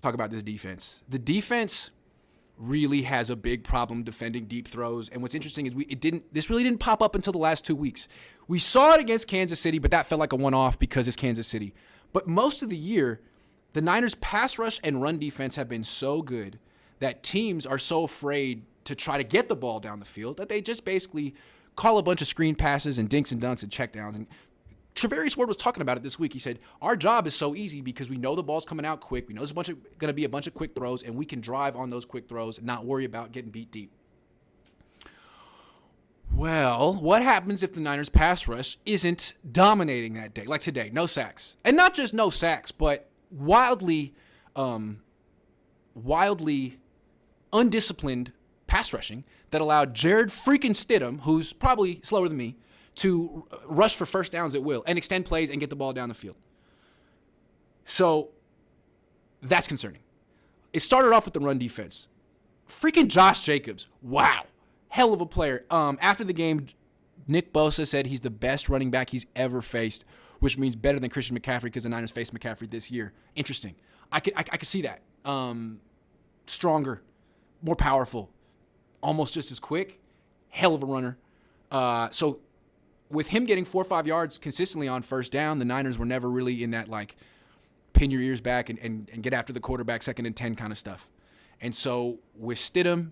talk about this defense. The defense really has a big problem defending deep throws. And what's interesting is this really didn't pop up until the last 2 weeks. We saw it against Kansas City, but that felt like a one-off because it's Kansas City. But most of the year, the Niners' pass rush and run defense have been so good that teams are so afraid to try to get the ball down the field that they just basically call a bunch of screen passes and dinks and dunks and checkdowns. And Trevarius Ward was talking about it this week. He said, our job is so easy because we know the ball's coming out quick. We know there's going to be a bunch of quick throws, and we can drive on those quick throws and not worry about getting beat deep. Well, what happens if the Niners pass rush isn't dominating that day? Like today, no sacks. And not just no sacks, but wildly undisciplined pass rushing that allowed Jared freaking Stidham, who's probably slower than me, to rush for first downs at will and extend plays and get the ball down the field. So that's concerning. It started off with the run defense. Freaking Josh Jacobs. Wow. Hell of a player. After the game, Nick Bosa said he's the best running back he's ever faced, which means better than Christian McCaffrey because the Niners faced McCaffrey this year. Interesting. I could see that. Stronger, more powerful, almost just as quick. Hell of a runner. So with him getting 4 or 5 yards consistently on first down, the Niners were never really in that like pin your ears back and get after the quarterback 2nd and 10 kind of stuff. And so with Stidham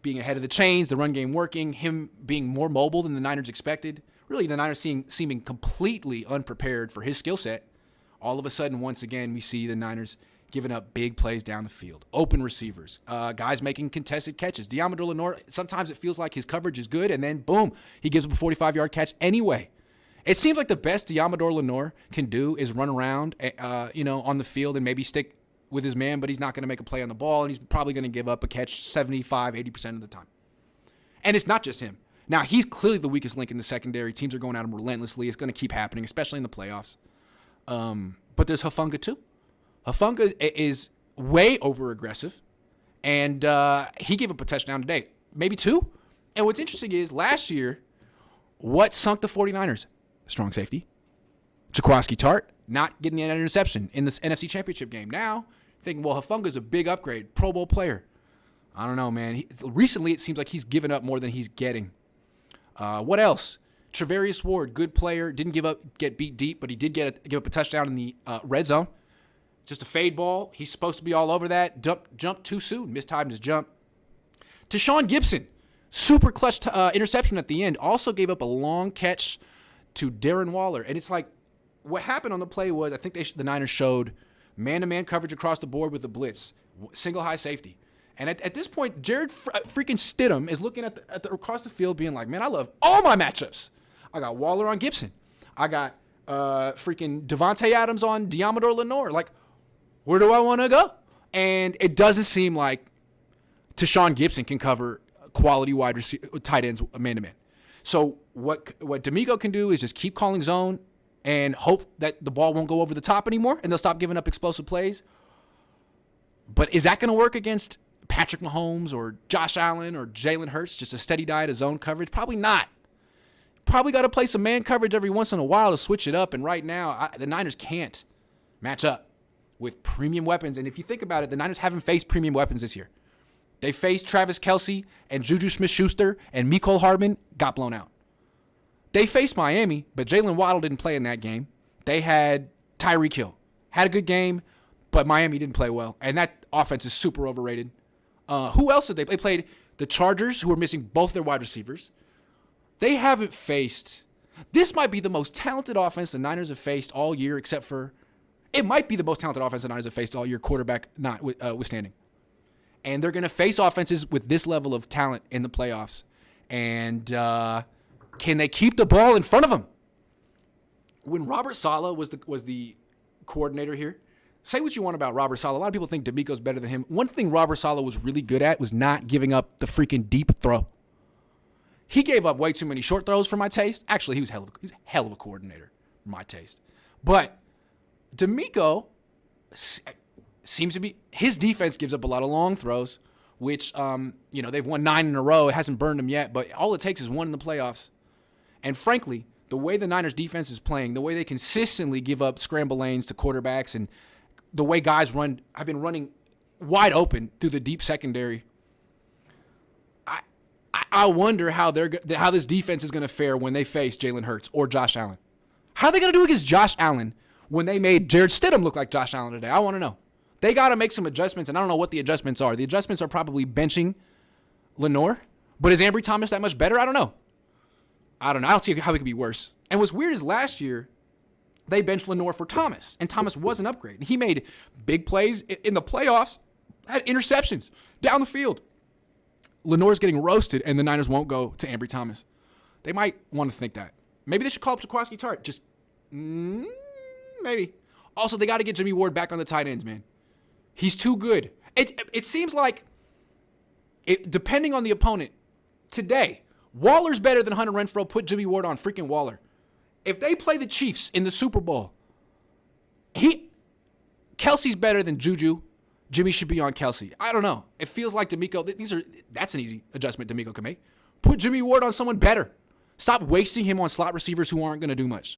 being ahead of the chains, the run game working, him being more mobile than the Niners expected, really the Niners seeming completely unprepared for his skill set, all of a sudden, once again, we see the Niners giving up big plays down the field, open receivers, guys making contested catches. Diamador Lenore, sometimes it feels like his coverage is good, and then, boom, he gives up a 45-yard catch anyway. It seems like the best Diamador Lenore can do is run around, on the field and maybe stick with his man, but he's not going to make a play on the ball, and he's probably going to give up a catch 75, 80% of the time. And it's not just him. Now, he's clearly the weakest link in the secondary. Teams are going at him relentlessly. It's going to keep happening, especially in the playoffs. But there's Hufanga, too. Hufanga is way over-aggressive, and he gave up a touchdown today, maybe 2. And what's interesting is last year, what sunk the 49ers? Strong safety. Jaquaski Tart not getting an interception in this NFC Championship game. Now, thinking, well, Hufunga's a big upgrade, Pro Bowl player. I don't know, man. Recently, it seems like he's given up more than he's getting. What else? Trevarius Ward, good player, didn't get beat deep, but he did give up a touchdown in the red zone. Just a fade ball. He's supposed to be all over that. Jumped too soon. Mistimed his jump. Tashawn Gibson, super clutch interception at the end. Also gave up a long catch to Darren Waller. And it's like, what happened on the play was, I think the Niners showed man-to-man coverage across the board with the blitz, single high safety. And at this point, Jared freaking Stidham is looking at across the field being like, man, I love all my matchups. I got Waller on Gibson. I got freaking Devontae Adams on Diamador Lenore. Like, where do I want to go? And it doesn't seem like Tashawn Gibson can cover quality wide receiver, tight ends man-to-man. So what D'Amico can do is just keep calling zone and hope that the ball won't go over the top anymore and they'll stop giving up explosive plays. But is that going to work against Patrick Mahomes or Josh Allen or Jalen Hurts, just a steady diet of zone coverage? Probably not. Probably got to play some man coverage every once in a while to switch it up. And right now, the Niners can't match up with premium weapons. And if you think about it, the Niners haven't faced premium weapons this year. They faced Travis Kelce and Juju Smith-Schuster and Mecole Hardman, got blown out. They faced Miami, but Jalen Waddle didn't play in that game. They had Tyreek Hill. Had a good game, but Miami didn't play well. And that offense is super overrated. Who else did they play? They played the Chargers, who are missing both their wide receivers. They haven't faced... This might be the most talented offense the Niners have faced all year, except for... It might be the most talented offense the Niners have faced all year, quarterback notwithstanding. And they're going to face offenses with this level of talent in the playoffs. And can they keep the ball in front of them? When Robert Saleh was the coordinator here, say what you want about Robert Saleh. A lot of people think D'Amico's better than him. One thing Robert Saleh was really good at was not giving up the freaking deep throw. He gave up way too many short throws for my taste. Actually, he was hell of a coordinator for my taste. But D'Amico seems to be, his defense gives up a lot of long throws, which, they've won 9 in a row. It hasn't burned them yet, but all it takes is one in the playoffs. And frankly, the way the Niners defense is playing, the way they consistently give up scramble lanes to quarterbacks and the way guys have been running wide open through the deep secondary. I wonder how this defense is going to fare when they face Jalen Hurts or Josh Allen. How are they going to do against Josh Allen when they made Jared Stidham look like Josh Allen today? I want to know. They got to make some adjustments, and I don't know what the adjustments are. The adjustments are probably benching Lenore, but is Ambry Thomas that much better? I don't know. I don't see how it could be worse. And what's weird is last year, they benched Lenore for Thomas, and Thomas was an upgrade. He made big plays in the playoffs, had interceptions down the field. Lenore's getting roasted, and the Niners won't go to Ambry Thomas. They might want to think that. Maybe they should call up Jaquiski Tartt. Just maybe. Also, they got to get Jimmy Ward back on the tight ends, man. He's too good. It seems like, depending on the opponent, today, Waller's better than Hunter Renfrow. Put Jimmy Ward on freaking Waller. If they play the Chiefs in the Super Bowl, Kelsey's better than Juju. Jimmy should be on Kelsey. I don't know. It feels like that's an easy adjustment DeMeco can make. Put Jimmy Ward on someone better. Stop wasting him on slot receivers who aren't going to do much.